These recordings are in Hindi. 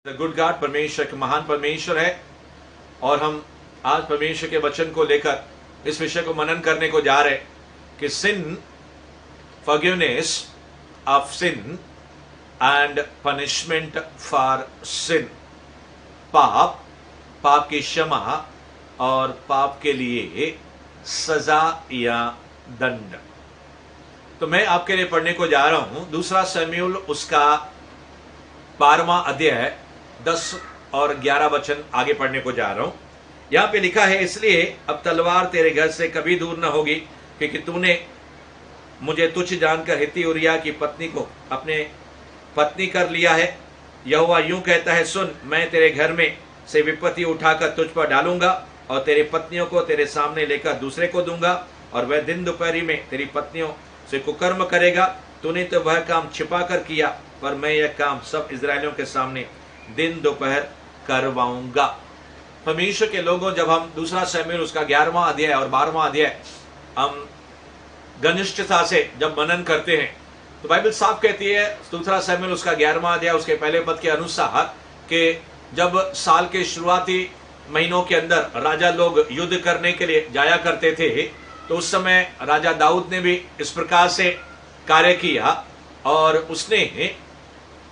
गुड गॉड परमेश्वर एक महान परमेश्वर है और हम आज परमेश्वर के वचन को लेकर इस विषय को मनन करने को जा रहे कि sin, forgiveness of sin and punishment for sin. पाप की क्षमा और पाप के लिए सजा या दंड। तो मैं आपके लिए पढ़ने को जा रहा हूं दूसरा शमूएल उसका 12वां अध्याय 10 और 11 वचन आगे पढ़ने को जा रहा हूं। यहां पे लिखा है, इसलिए अब तलवार तेरे घर से कभी दूर न होगी, क्योंकि तूने मुझे तुच्छ जानकर हित्ती उरिय्याह की पत्नी को अपने पत्नी कर लिया है। यहोवा यूं कहता है, सुन, मैं तेरे घर में से विपत्ति उठाकर तुझ पर डालूंगा और तेरी पत्नियों को तेरे सामने लेकर दूसरे को दूंगा, और वह दिन दोपहरी में तेरी पत्नियों से कुकर्म करेगा। तूने तो वह काम छिपा कर किया, पर मैं यह काम सब इजरायलियों के सामने दिन दोपहर करवाऊंगा। परमेश्वर के लोगों, जब हम दूसरा शमूएल उसका 11वां अध्याय और 12वां अध्याय हम घनिष्ठता से जब मनन करते हैं तो बाइबल साफ कहती है, दूसरा शमूएल उसका 11वां अध्याय उसके पहले पद के अनुसार कि जब साल के शुरुआती महीनों के अंदर राजा लोग युद्ध करने के लिए जाया करते थे, तो उस समय राजा दाऊद ने भी इस प्रकार से कार्य किया और उसने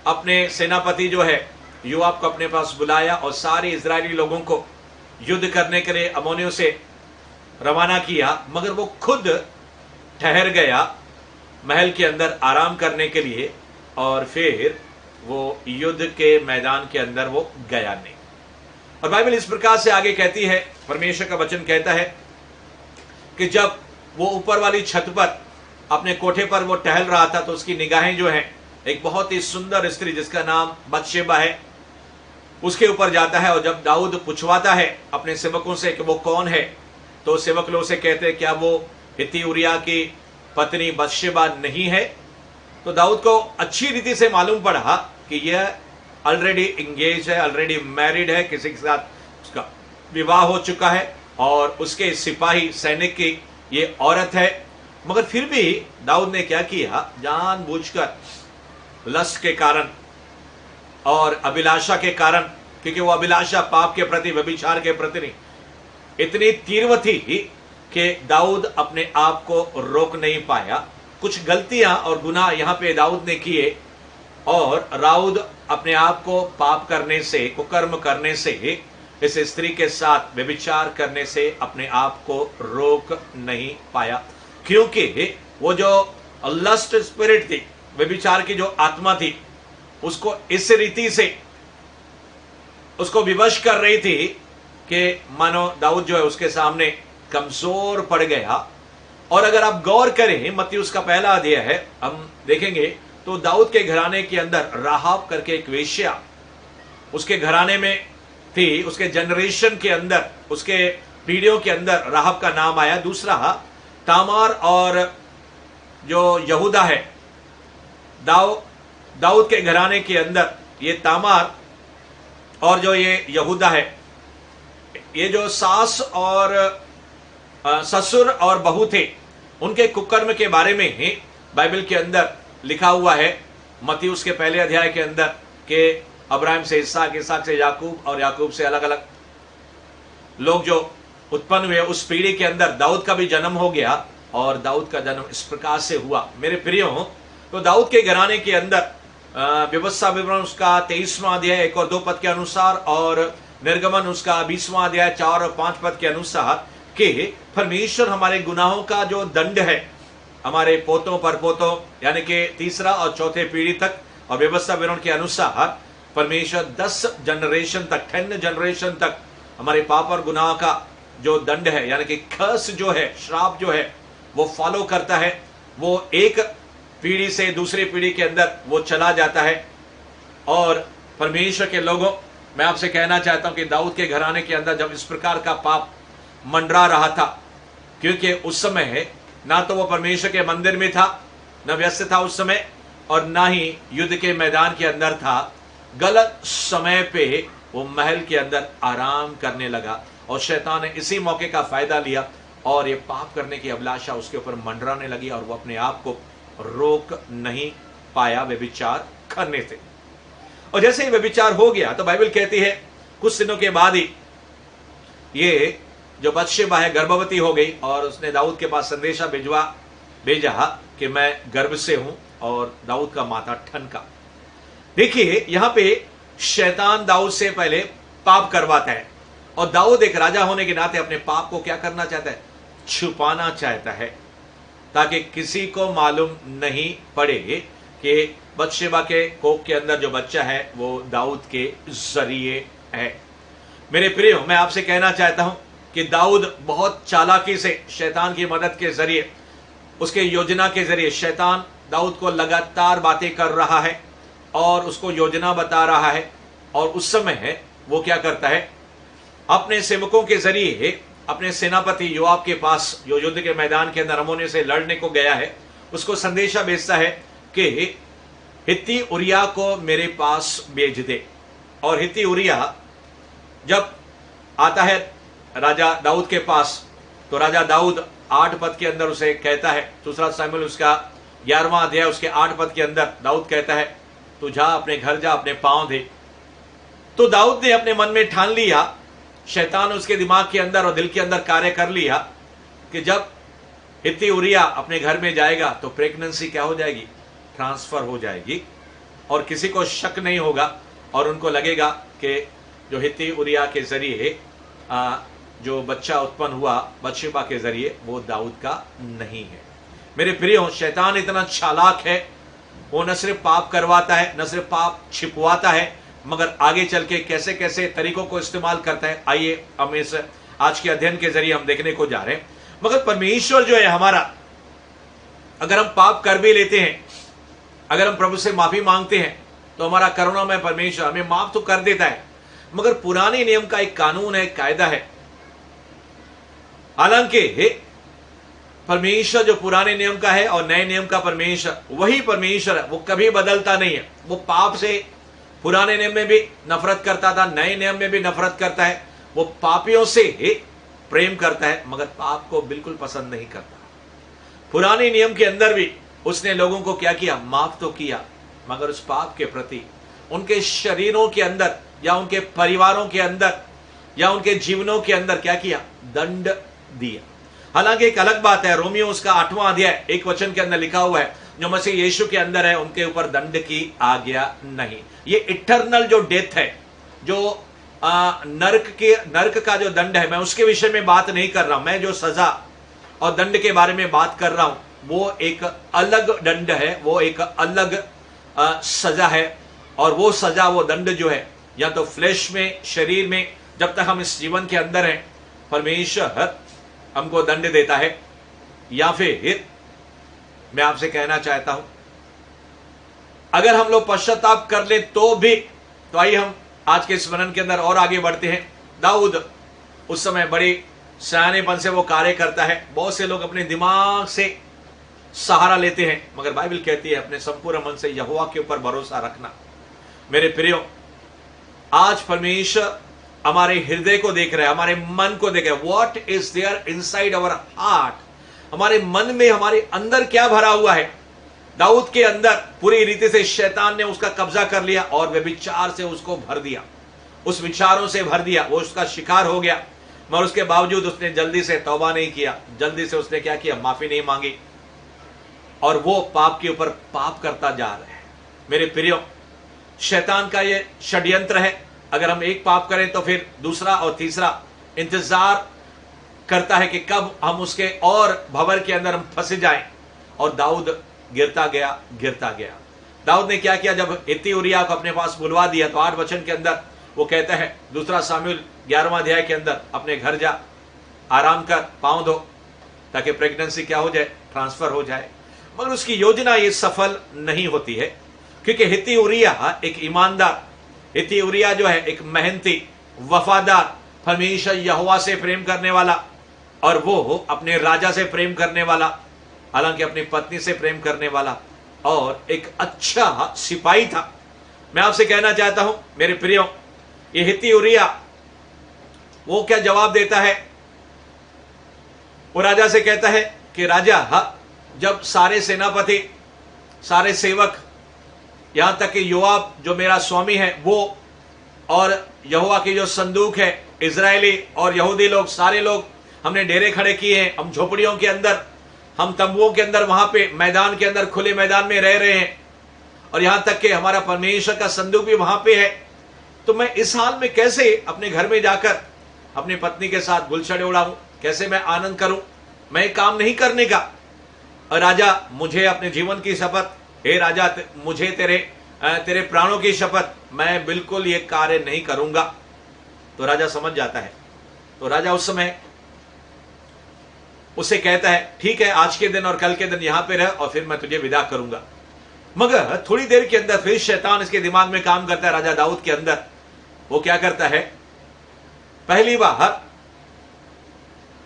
अपने सेनापति जो है योआब को अपने पास बुलाया और सारे इजरायली लोगों को युद्ध करने के लिए अम्मोनियों से रवाना किया, मगर वो खुद ठहर गया महल के अंदर आराम करने के लिए, और फिर वो युद्ध के मैदान के अंदर वो गया नहीं। और बाइबल इस प्रकार से आगे कहती है, परमेश्वर का वचन कहता है कि जब वो ऊपर वाली छत पर अपने कोठे पर वो टहल रहा था, तो उसकी निगाहें जो हैं एक बहुत ही सुंदर स्त्री जिसका नाम बत्शेबा है उसके ऊपर जाता है। और जब दाऊद पूछवाता है अपने सेवकों से कि वो कौन है, तो सेवक लोग से कहते हैं, क्या वो हित्ती उरिय्याह की पत्नी बत्शेबा नहीं है? तो दाऊद को अच्छी रीति से मालूम पड़ा कि यह ऑलरेडी इंगेज है, ऑलरेडी मैरिड है, किसी के साथ उसका विवाह हो चुका है और उसके सिपाही सैनिक की ये औरत है। मगर फिर भी दाऊद ने क्या किया, जानबूझकर लस्ट के कारण और अभिलाषा के कारण, क्योंकि वो अभिलाषा पाप के प्रति, व्यभिचार के प्रति नहीं, इतनी तीव्र थी कि दाऊद अपने आप को रोक नहीं पाया। कुछ गलतियां और गुनाह यहां पे दाऊद ने किए और दाऊद अपने आप को पाप करने से, कुकर्म करने से, इस स्त्री के साथ व्यभिचार करने से अपने आप को रोक नहीं पाया, क्योंकि वो जो लस्ट स्पिरिट थी, व्यभिचार की जो आत्मा थी, उसको इस रीति से उसको विवश कर रही थी कि मानो दाऊद जो है उसके सामने कमजोर पड़ गया। और अगर आप गौर करें, मत्ती उसका पहला अध्याय है, हम देखेंगे तो दाऊद के घराने के अंदर राहाब करके एक वेश्या उसके घराने में थी, उसके जनरेशन के अंदर, उसके पीढ़ियों के अंदर राहाब का नाम आया। दूसरा तामार, और जो यहूदा है, दाऊद के घराने के अंदर ये तामार और जो ये यहूदा है, ये जो सास और ससुर और बहू थे, उनके कुकर्म के बारे में ही बाइबल के अंदर लिखा हुआ है। मत्ती उसके पहले अध्याय के अंदर कि अब्राहम से इसहाक, इसहाक से याकूब और याकूब से अलग अलग लोग जो उत्पन्न हुए, उस पीढ़ी के अंदर दाऊद का भी जन्म हो गया और दाऊद का जन्म इस प्रकार से हुआ। मेरे प्रियो, तो दाऊद के घराने के अंदर व्यवस्था विवरण उसका 23वां अध्याय 1 और 2 पद के अनुसार, और निर्गमन उसका 20वां अध्याय 4 और 5 पद के अनुसार कि परमेश्वर हमारे गुनाहों का जो दंड है हमारे पोतों पर पोतों, यानी कि तीसरा और चौथे पीढ़ी तक, और व्यवस्था विवरण के अनुसार परमेश्वर 10 जनरेशन तक, 10 जनरेशन तक हमारे पाप और गुनाह का जो दंड है, यानी कि कर्स जो है, श्राप जो है, वो फॉलो करता है। वो एक पीढ़ी से दूसरी पीढ़ी के अंदर वो चला जाता है। और परमेश्वर के लोगों, मैं आपसे कहना चाहता हूं कि दाऊद के घराने के अंदर जब इस प्रकार का पाप मंडरा रहा था, क्योंकि उस समय ना तो वो परमेश्वर के मंदिर में था, न व्यस्त था उस समय, और ना ही युद्ध के मैदान के अंदर था। गलत समय पे वो महल के अंदर आराम करने लगा और शैतान ने इसी मौके का फायदा लिया और ये पाप करने की अभिलाषा उसके ऊपर मंडराने लगी और वो अपने आप को रोक नहीं पाया व्यभिचार करने से। और जैसे ही व्यभिचार हो गया तो बाइबल कहती है कुछ दिनों के बाद ही ये जो बत्शेबा है गर्भवती हो गई और उसने दाऊद के पास संदेशा भेजा कि मैं गर्भ से हूं और दाऊद का माथा ठनका। देखिए यहां पे शैतान दाऊद से पहले पाप करवाता है और दाऊद एक राजा होने के नाते अपने पाप को क्या करना चाहता है, छुपाना चाहता है ताकि किसी को मालूम नहीं पड़े कि बत्शेबा के कोख के अंदर जो बच्चा है वो दाऊद के जरिए है। मेरे प्रियो, मैं आपसे कहना चाहता हूं कि दाऊद बहुत चालाकी से शैतान की मदद के जरिए, उसके योजना के जरिए शैतान दाऊद को लगातार बातें कर रहा है और उसको योजना बता रहा है। और उस समय वो क्या करता है, अपने सेवकों के जरिए अपने सेनापति योआब के पास जो युद्ध के मैदान के अंदर अम्मोनियों से लड़ने को गया है, उसको संदेशा भेजता है कि हित्ती उरिया को मेरे पास भेज दे। और हित्ती उरिया जब आता है राजा दाऊद के पास तो राजा दाऊद 8 पद के अंदर उसे कहता है, दूसरा शामिल उसका 11वां अध्याय उसके 8 पद के अंदर दाऊद कहता है तू जा अपने घर जा, अपने पांव दे। तो दाऊद ने अपने मन में ठान लिया, शैतान उसके दिमाग के अंदर और दिल के अंदर कार्य कर लिया कि जब हित्ती उरिया अपने घर में जाएगा तो प्रेगनेंसी क्या हो जाएगी, ट्रांसफर हो जाएगी और किसी को शक नहीं होगा और उनको लगेगा कि जो हित्ती उरिया के जरिए जो बच्चा उत्पन्न हुआ बत्शेबा के जरिए वो दाऊद का नहीं है। मेरे प्रियो, शैतान इतना चालाक है, वो न सिर्फ पाप करवाता है, न सिर्फ पाप छिपवाता है, मगर आगे चल के कैसे कैसे तरीकों को इस्तेमाल करता है, आइए हम इस आज के अध्ययन के जरिए हम देखने को जा रहे हैं। मगर परमेश्वर जो है हमारा, अगर हम पाप कर भी लेते हैं, अगर हम प्रभु से माफी मांगते हैं तो हमारा करुणामय परमेश्वर हमें माफ तो कर देता है। मगर पुराने नियम का एक कानून है, कायदा है। हालांकि परमेश्वर जो पुराने नियम का है और नए नियम का परमेश्वर वही परमेश्वर है, वो कभी बदलता नहीं है। वो पाप से पुराने नियम में भी नफरत करता था, नए नियम में भी नफरत करता है। वो पापियों से प्रेम करता है मगर पाप को बिल्कुल पसंद नहीं करता। पुराने नियम के अंदर भी उसने लोगों को क्या किया, माफ तो किया, मगर उस पाप के प्रति उनके शरीरों के अंदर या उनके परिवारों के अंदर या उनके जीवनों के अंदर क्या किया, दंड दिया। हालांकि एक अलग बात है, रोमियो उसका 8वां अध्याय 1 वचन के अंदर लिखा हुआ है, जो मसीह यीशु के अंदर है उनके ऊपर दंड की आज्ञा नहीं। ये इटर्नल जो डेथ है, जो नरक का जो दंड है, मैं उसके विषय में बात नहीं कर रहा हूं। मैं जो सजा और दंड के बारे में बात कर रहा हूं वो एक अलग दंड है, वो एक अलग सजा है। और वो सजा, वो दंड जो है, या तो फ्लैश में, शरीर में, जब तक हम इस जीवन के अंदर हैं परमेश्वर हमको दंड देता है, या फिर मैं आपसे कहना चाहता हूं अगर हम लोग पश्चाताप कर ले तो भी। तो आइए हम आज के स्मरण के अंदर और आगे बढ़ते हैं। दाऊद उस समय बड़ी सयानेपन से वो कार्य करता है। बहुत से लोग अपने दिमाग से सहारा लेते हैं, मगर बाइबल कहती है अपने संपूर्ण मन से यहोवा के ऊपर भरोसा रखना। मेरे प्रियो, आज परमेश्वर हमारे हृदय को देख रहा है, हमारे मन को देख रहा है। What is there inside our heart, हमारे मन में, हमारे अंदर क्या भरा हुआ है। दाऊद के अंदर पूरी रीति से शैतान ने उसका कब्जा कर लिया और व्यभिचार से उसको भर दिया, उस विचारों से भर दिया, वो उसका शिकार हो गया। मगर उसके बावजूद उसने जल्दी से तौबा नहीं किया, जल्दी से उसने क्या किया, माफी नहीं मांगी, और वो पाप के ऊपर पाप करता जा रहा है। मेरे प्रियो, शैतान का ये षड्यंत्र है, अगर हम एक पाप करें तो फिर दूसरा और तीसरा इंतजार करता है कि कब हम उसके और भंवर के अंदर हम फंसे जाएं। और दाऊद गिरता गया। दाऊद ने क्या किया, जब हित्ती उरिया को अपने पास बुलवा दिया तो 8 वचन के अंदर वो कहता है, दूसरा शामूएल 11वां अध्याय के अंदर, अपने घर जा, आराम कर, पांव धो, ताकि प्रेगनेंसी क्या हो जाए, ट्रांसफर हो जाए। मगर उसकी योजना ये सफल नहीं होती है, क्योंकि हित्ती उरिया एक ईमानदार, हित्ती उरिया जो है एक मेहनती, वफादार, हमेशा यहोवा से प्रेम करने वाला, और वो अपने राजा से प्रेम करने वाला, हालांकि अपनी पत्नी से प्रेम करने वाला, और एक अच्छा सिपाही था। मैं आपसे कहना चाहता हूं मेरे प्रियो, ये हित्ती उरिया वो क्या जवाब देता है, वो राजा से कहता है कि राजा, जब सारे सेनापति, सारे सेवक यहां तक कि योआब जो मेरा स्वामी है वो, और यहोवा की जो संदूक है, इजरायली और यहूदी लोग, सारे लोग हमने डेरे खड़े किए हैं, हम झोपड़ियों के अंदर, हम तंबुओं के अंदर, वहां पे मैदान के अंदर, खुले मैदान में रह रहे हैं, और यहां तक कि हमारा परमेश्वर का संदूक भी वहां पे है। तो मैं इस हाल में कैसे अपने घर में जाकर अपनी पत्नी के साथ गुलछड़े उड़ाऊं, कैसे मैं आनंद करूं? मैं काम नहीं करने का। और राजा, मुझे अपने जीवन की शपथ, हे राजा, मुझे तेरे प्राणों की शपथ, मैं बिल्कुल ये कार्य नहीं करूंगा। तो राजा समझ जाता है। तो राजा उस समय उसे कहता है, ठीक है, आज के दिन और कल के दिन यहां पे रह, और फिर मैं तुझे विदा करूंगा। मगर थोड़ी देर के अंदर फिर शैतान इसके दिमाग में काम करता है, राजा दाऊद के अंदर। वो क्या करता है, पहली बार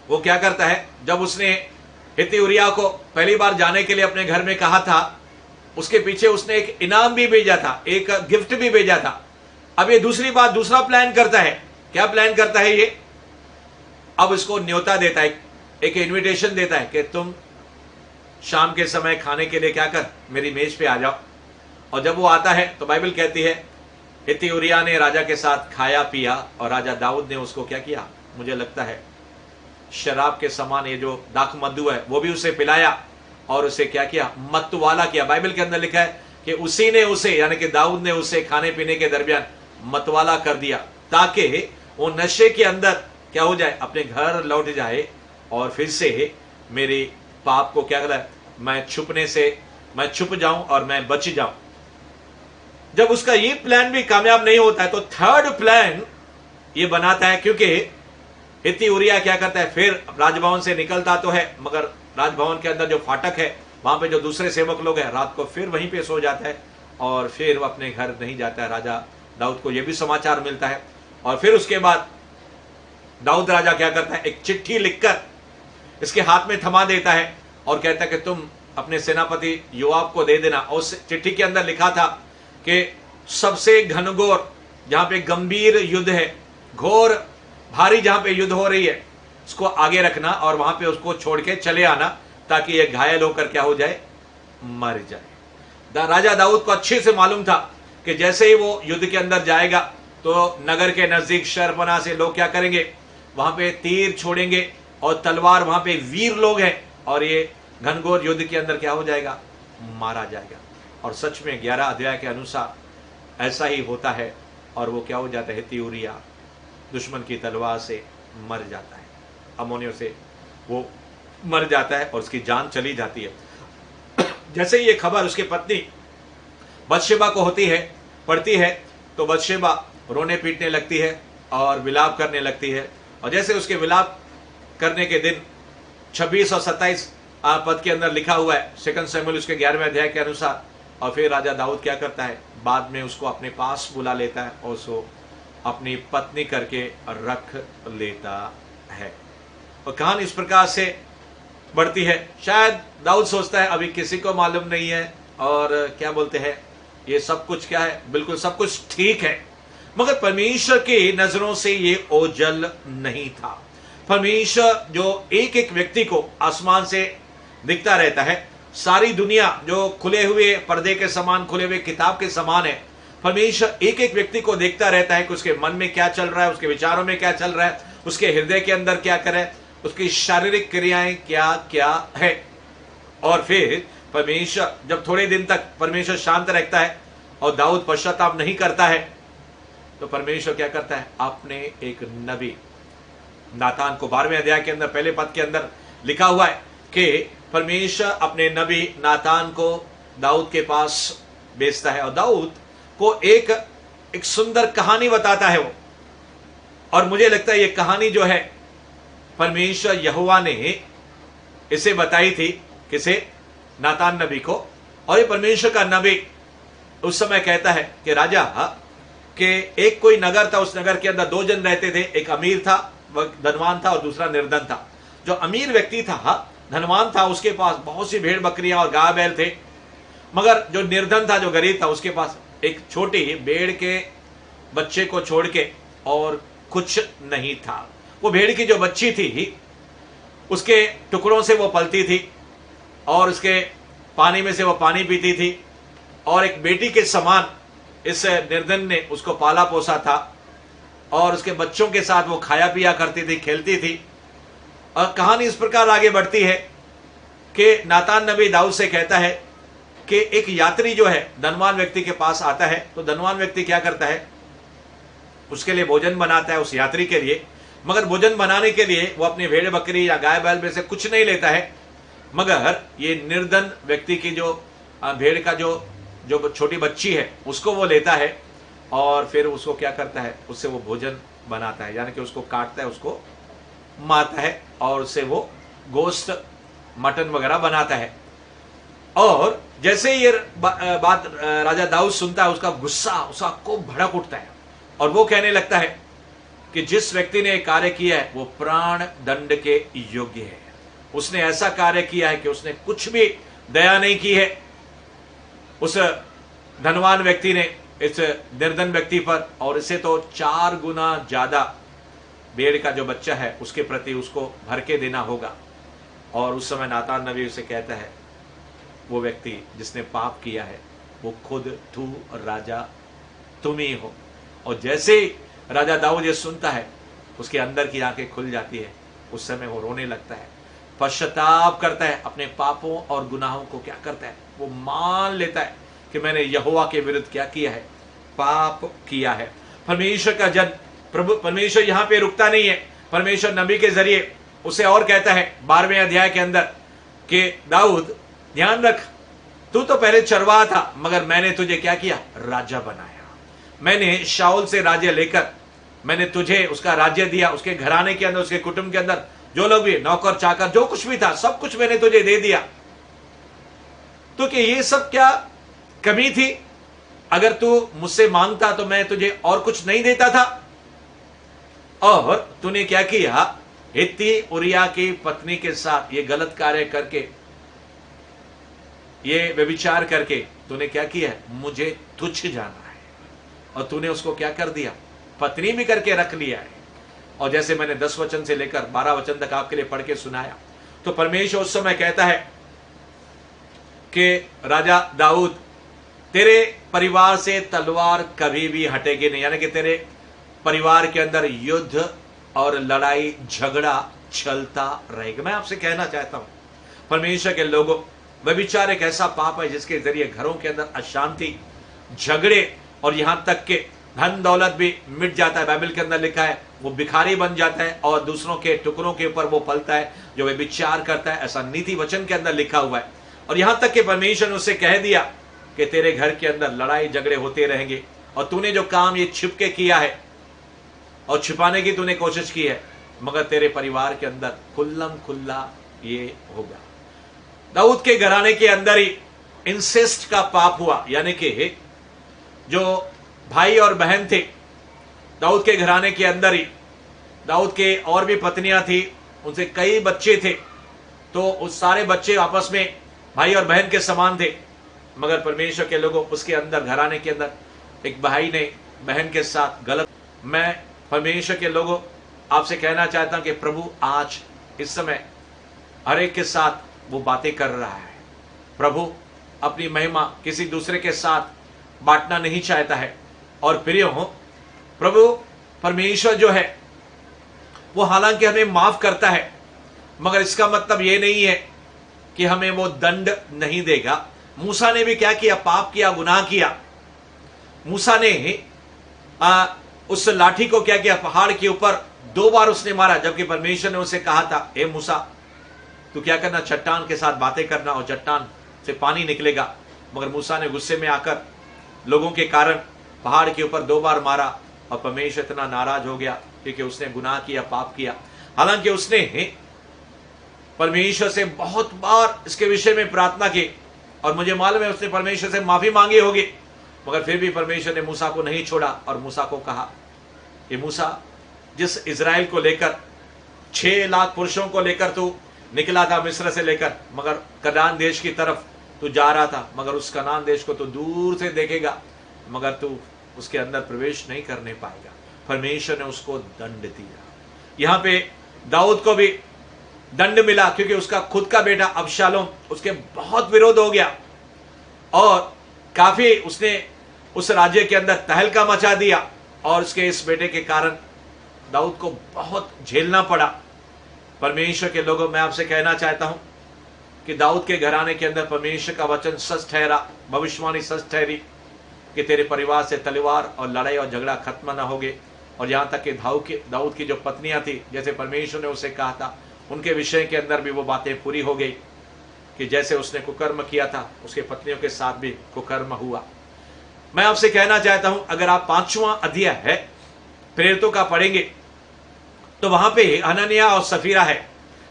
वो क्या करता है, जब उसने हित्ती उरिय्याह को पहली बार जाने के लिए अपने घर में कहा था, उसके पीछे उसने एक इनाम भी भेजा था, एक गिफ्ट भी भेजा था। अब ये दूसरी बार दूसरा प्लान करता है। क्या प्लान करता है ये? अब इसको न्योता देता है, एक इनविटेशन देता है कि तुम शाम के समय खाने के लिए क्या कर, मेरी मेज पे आ जाओ। और जब वो आता है तो बाइबल कहती है, हित्ती उरिय्याह ने राजा के साथ खाया पिया, और राजा दाऊद ने उसको क्या किया, मुझे लगता है शराब के समान ये जो दाख मधु है वो भी उसे पिलाया, और उसे क्या किया, मतवाला किया। बाइबल के अंदर लिखा है कि उसी ने उसे, यानी कि दाऊद ने उसे खाने पीने के दरमियान मतवाला कर दिया, ताकि वो नशे के अंदर क्या हो जाए, अपने घर लौट जाए, और फिर से मेरी पाप को क्या करा, मैं छुप जाऊं और मैं बच जाऊं। जब उसका ये प्लान भी कामयाब नहीं होता है, तो थर्ड प्लान ये बनाता है, क्योंकि हित्ती उरिय्याह क्या करता है, फिर राजभवन से निकलता तो है, मगर राजभवन के अंदर जो फाटक है, वहां पे जो दूसरे सेवक लोग हैं, रात को फिर वहीं पे सो जाता है, और फिर वो अपने घर नहीं जाता है। राजा दाऊद को यह भी समाचार मिलता है, और फिर उसके बाद दाऊद राजा क्या करता है, एक चिट्ठी लिखकर इसके हाथ में थमा देता है, और कहता है कि तुम अपने सेनापति योआब को दे देना। और उस चिट्ठी के अंदर लिखा था कि सबसे घनघोर, जहां पे गंभीर युद्ध है, घोर भारी जहां पे युद्ध हो रही है, उसको आगे रखना, और वहां पे उसको छोड़ के चले आना, ताकि ये घायल होकर क्या हो जाए, मर जाए। राजा दाऊद को अच्छे से मालूम था कि जैसे ही वो युद्ध के अंदर जाएगा, तो नगर के नजदीक शहरपनाह से लोग क्या करेंगे, वहां पे तीर छोड़ेंगे, और तलवार, वहां पे वीर लोग हैं, और ये घनघोर युद्ध के अंदर क्या हो जाएगा, मारा जाएगा। और सच में 11 अध्याय के अनुसार ऐसा ही होता है, और वो क्या हो जाता है, हित्ती उरिय्याह दुश्मन की तलवार से मर जाता है, अम्मोनियों से वो मर जाता है, और उसकी जान चली जाती है। जैसे ही ये खबर उसकी पत्नी बतशेबा को पड़ती है, तो बतशेबा रोने पीटने लगती है और विलाप करने लगती है। और जैसे उसके विलाप करने के दिन 26 और 27 पद के अंदर लिखा हुआ है, 2 शमूएल उसके 11वें अध्याय के अनुसार। और फिर राजा दाऊद क्या करता है, बाद में उसको अपने पास बुला लेता है, और उसको अपनी पत्नी करके रख लेता है। और कहानी इस प्रकार से बढ़ती है। शायद दाऊद सोचता है अभी किसी को मालूम नहीं है, और क्या बोलते हैं, ये सब कुछ क्या है, बिल्कुल सब कुछ ठीक है। मगर परमेश्वर की नजरों से ये ओझल नहीं था। परमेश्वर जो एक एक व्यक्ति को आसमान से दिखता रहता है, सारी दुनिया जो खुले हुए पर्दे के समान, खुले हुए किताब के समान है। परमेश्वर एक एक व्यक्ति को देखता रहता है कि उसके मन में क्या चल रहा है, उसके विचारों में क्या चल रहा है, उसके हृदय के अंदर क्या करे, उसकी शारीरिक क्रियाएं क्या क्या है। और फिर परमेश्वर जब थोड़े दिन तक परमेश्वर शांत रहता है और दाऊद पश्चाताप नहीं करता है, तो परमेश्वर क्या करता है, अपने एक नबी नातान को 12वें अध्याय के अंदर पहले पद के अंदर लिखा हुआ है कि परमेश्वर अपने नबी नातान को दाऊद के पास भेजता है, और दाऊद को एक सुंदर कहानी बताता है वो। और मुझे लगता है ये कहानी जो है परमेश्वर यहोवा ने इसे बताई थी, किसे, नातान नबी को। और ये परमेश्वर का नबी उस समय कहता है कि राजा के एक कोई नगर था, उस नगर के अंदर 2 जन रहते थे, एक अमीर था, वह धनवान था, और दूसरा निर्धन था। जो अमीर व्यक्ति था, धनवान था, उसके पास बहुत सी भेड़ बकरियां और गाय बैल थे। मगर जो निर्धन था, जो गरीब था, उसके पास एक छोटी भेड़ के बच्चे को छोड़ के और कुछ नहीं था। वो भेड़ की जो बच्ची थी, उसके टुकड़ों से वो पलती थी, और उसके पानी में से वो पानी पीती थी, और एक बेटी के समान इस निर्धन ने उसको पाला पोसा था और उसके बच्चों के साथ वो खाया पिया करती थी, खेलती थी। और कहानी इस प्रकार आगे बढ़ती है कि नातान नबी दाऊद से कहता है कि एक यात्री जो है धनवान व्यक्ति के पास आता है, तो धनवान व्यक्ति क्या करता है, उसके लिए भोजन बनाता है उस यात्री के लिए। मगर भोजन बनाने के लिए वो अपनी भेड़ बकरी या गाय बैल में से कुछ नहीं लेता है, मगर ये निर्धन व्यक्ति की जो भेड़ का जो छोटी बच्ची है उसको वो लेता है और फिर उसको क्या करता है, उससे वो भोजन बनाता है, यानी कि उसको काटता है, उसको मारता है और उससे वो गोश्त मटन वगैरह बनाता है। और जैसे ये बात राजा दाऊद सुनता है, उसका गुस्सा, उसका कोप भड़क उठता है और वो कहने लगता है कि जिस व्यक्ति ने कार्य किया है वो प्राण दंड के योग्य है। उसने ऐसा कार्य किया है कि उसने कुछ भी दया नहीं की है उस धनवान व्यक्ति ने इस निर्धन व्यक्ति पर, और इसे तो 4 गुना ज्यादा भेड़ का जो बच्चा है उसके प्रति उसको भर के देना होगा। और उस समय नातान नबी उसे कहता है, वो व्यक्ति जिसने पाप किया है वो खुद तू राजा तुम ही हो। और जैसे ही राजा दाऊद ये सुनता है, उसके अंदर की आंखें खुल जाती है। उस समय वो रोने लगता है, पश्चाताप करता है, अपने पापों और गुनाहों को क्या करता है, वो मान लेता है कि मैंने यहोवा के विरुद्ध क्या किया है, पाप किया है। परमेश्वर का जन प्रभु परमेश्वर यहां पे रुकता नहीं है। परमेश्वर नबी के जरिए उसे और कहता है 12वें अध्याय के अंदर कि दाऊद ध्यान रख, तू तो पहले चरवाहा था, मगर मैंने तुझे क्या किया, राजा बनाया। मैंने शाऊल से राज्य लेकर मैंने तुझे उसका राज्य दिया, उसके घराने के अंदर, उसके कुटुंब के अंदर जो लोग भी नौकर चाकर जो कुछ भी था सब कुछ मैंने तुझे दे दिया। तो कि ये सब क्या कमी थी? अगर तू मुझसे मांगता तो मैं तुझे और कुछ नहीं देता था। और तूने क्या किया, हित्ती उरिया की पत्नी के साथ ये गलत कार्य करके, ये व्यभिचार करके तूने क्या किया है, मुझे तुच्छ जाना है। और तूने उसको क्या कर दिया, पत्नी भी करके रख लिया है। और जैसे मैंने 10 वचन से लेकर 12 वचन तक आपके लिए पढ़ के सुनाया, तो परमेश्वर उस समय कहता है कि राजा दाऊद, तेरे परिवार से तलवार कभी भी हटेगी नहीं, यानी कि तेरे परिवार के अंदर युद्ध और लड़ाई झगड़ा चलता रहेगा। मैं आपसे कहना चाहता हूं, परमेश्वर के लोगों, व्यभिचार एक ऐसा पाप है जिसके जरिए घरों के अंदर अशांति, झगड़े और यहां तक के धन दौलत भी मिट जाता है। बाइबल के अंदर लिखा है वो भिखारी बन जाता है और दूसरों के टुकड़ों के ऊपर वो पलता है जो व्यभिचार करता है, ऐसा नीति वचन के अंदर लिखा हुआ है। और यहां तक कि परमेश्वर ने उससे कह दिया कि तेरे घर के अंदर लड़ाई झगड़े होते रहेंगे, और तूने जो काम ये छिप के किया है और छिपाने की तूने कोशिश की है, मगर तेरे परिवार के अंदर खुल्लम खुल्ला ये होगा। दाऊद के घराने के अंदर ही इंसेस्ट का पाप हुआ, यानी कि जो भाई और बहन थे दाऊद के घराने के अंदर ही, दाऊद के और भी पत्नियां थी, उनसे कई बच्चे थे, तो उस सारे बच्चे आपस में भाई और बहन के समान थे। मगर परमेश्वर के लोगों, उसके अंदर घराने के अंदर एक भाई ने बहन के साथ गलत। मैं परमेश्वर के लोगों आपसे कहना चाहता हूं कि प्रभु आज इस समय हर एक के साथ वो बातें कर रहा है। प्रभु अपनी महिमा किसी दूसरे के साथ बांटना नहीं चाहता है। और प्रिय हो, प्रभु परमेश्वर जो है वो हालांकि हमें माफ करता है, मगर इसका मतलब ये नहीं है कि हमें वो दंड नहीं देगा। मूसा ने भी क्या किया, पाप किया, गुनाह किया। मूसा ने उस लाठी को क्या किया, पहाड़ के ऊपर 2 बार उसने मारा, जबकि परमेश्वर ने उसे कहा था, ए मूसा तू क्या करना, चट्टान के साथ बातें करना और चट्टान से पानी निकलेगा। मगर मूसा ने गुस्से में आकर लोगों के कारण पहाड़ के ऊपर 2 बार मारा और परमेश्वर इतना नाराज हो गया क्योंकि उसने गुनाह किया, पाप किया। हालांकि उसने परमेश्वर से बहुत बार इसके विषय में प्रार्थना की और मुझे मालूम है उसने परमेश्वर से माफी मांगी होगी, मगर फिर भी परमेश्वर ने मूसा को नहीं छोड़ा और मूसा को कहा, ये मूसा, जिस इजराइल को लेकर 6 लाख पुरुषों को लेकर तू निकला था मिस्र से लेकर, मगर कनान देश की तरफ तू जा रहा था, मगर उस कनान देश को तू दूर से देखेगा, मगर तू उसके अंदर प्रवेश नहीं करने पाएगा। परमेश्वर ने उसको दंड दिया। यहां पे दाऊद को भी दंड मिला क्योंकि उसका खुद का बेटा अबशालोम उसके बहुत विरोध हो गया और काफी उसने उस राज्य के अंदर तहलका मचा दिया और उसके इस बेटे के कारण दाऊद को बहुत झेलना पड़ा। परमेश्वर के लोगों, मैं आपसे कहना चाहता हूं कि दाऊद के घराने के अंदर परमेश्वर का वचन सच ठहरा, भविष्यवाणी सच ठहरी कि तेरे परिवार से तलवार और लड़ाई और झगड़ा खत्म ना होगे। और यहां तक कि दाऊद की जो पत्नियां थी, जैसे परमेश्वर ने उसे कहा था, उनके विषय के अंदर भी वो बातें पूरी हो गई कि जैसे उसने कुकर्म किया था उसके पत्नियों के साथ भी कुकर्म हुआ। मैं आपसे कहना चाहता हूं, अगर आप 5वां अध्याय है प्रेरितों का पढ़ेंगे तो वहां पे हनन्याह और सफीरा है।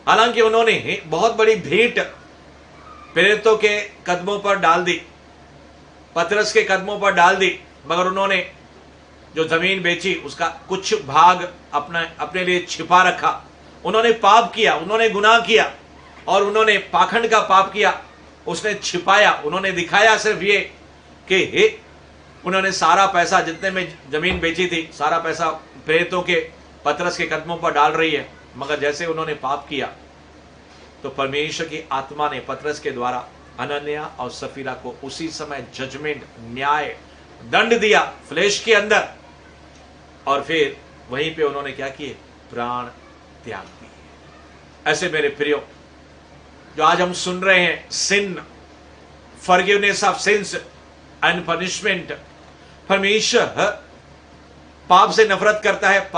हालांकि उन्होंने बहुत बड़ी भेंट प्रेरितों के कदमों पर डाल दी, पतरस के कदमों पर डाल दी, मगर उन्होंने जो जमीन बेची उसका कुछ भाग अपने लिए छिपा रखा। उन्होंने पाप किया, उन्होंने गुनाह किया और उन्होंने पाखंड का पाप किया, उसने छिपाया। उन्होंने दिखाया सिर्फ ये कि उन्होंने सारा पैसा, जितने में जमीन बेची थी, सारा पैसा प्रेरितों के पतरस के कदमों पर डाल रही है। मगर जैसे उन्होंने पाप किया तो परमेश्वर की आत्मा ने पतरस के द्वारा हनन्याह और सफीरा को उसी समय जजमेंट, न्याय, दंड दिया फ्लेश के अंदर। और फिर वहीं पे उन्होंने क्या किए? प्राण त्याग दिए। ऐसे मेरे प्रियो, जो आज हम सुन रहे हैं, sin, forgiveness of sins and punishment. परमेश्वर पाप से नफरत करता है,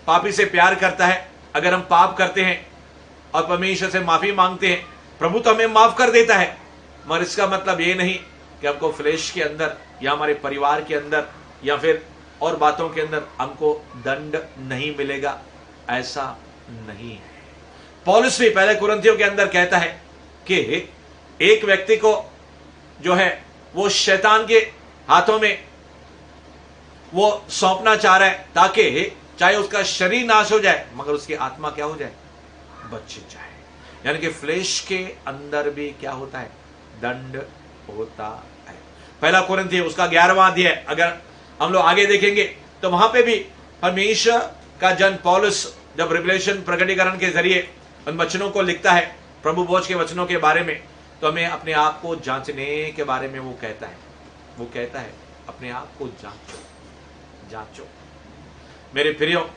पापी से प्यार करता है। अगर हम पाप करते हैं और परमेश्वर से माफी मांगते हैं, प्रभु तो हमें माफ कर देता है। मगर इसका मतलब ये नहीं कि हमको फ्लेश के अंदर या हमारे परिवार के अंदर या फिर और बातों के अंदर हमको दंड नहीं मिलेगा, ऐसा नहीं है। पौलुस भी पहले कुरिन्थियों के अंदर कहता है कि एक व्यक्ति को जो है वो शैतान के हाथों में वो सौंपना चाह रहा है ताकि चाहे उसका शरीर नाश हो जाए मगर उसकी आत्मा क्या हो जाए? बच जाए। यानी कि फ्लेश के अंदर भी क्या होता है? दंड होता है। पहला कुरिन्थियों उसका 11वां अध्याय अगर हम लोग आगे देखेंगे तो वहां पे भी परमेश्वर का जन पौलुस जब रिवलेशन, प्रकटीकरण के जरिए उन वचनों को लिखता है, प्रभु भोज के वचनों के बारे में, तो हमें अपने आप को जांचने के बारे में वो कहता है। वो कहता है अपने आप को जांचो। मेरे प्रियो,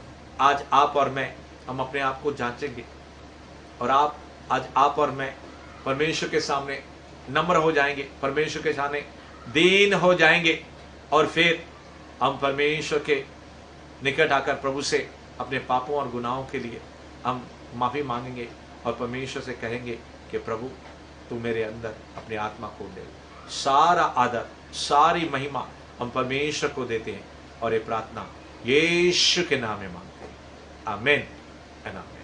आज आप और मैं, हम अपने आप को जांचेंगे और आज आप और मैं परमेश्वर के सामने नम्र हो जाएंगे, परमेश्वर के सामने दीन हो जाएंगे और फिर हम परमेश्वर के निकट आकर प्रभु से अपने पापों और गुनाहों के लिए हम माफी मांगेंगे और परमेश्वर से कहेंगे कि प्रभु तू मेरे अंदर अपनी आत्मा को दे। सारा आदर, सारी महिमा हम परमेश्वर को देते हैं और ये प्रार्थना यीशु के नाम में मांगते हैं। आमीन एंड आमीन।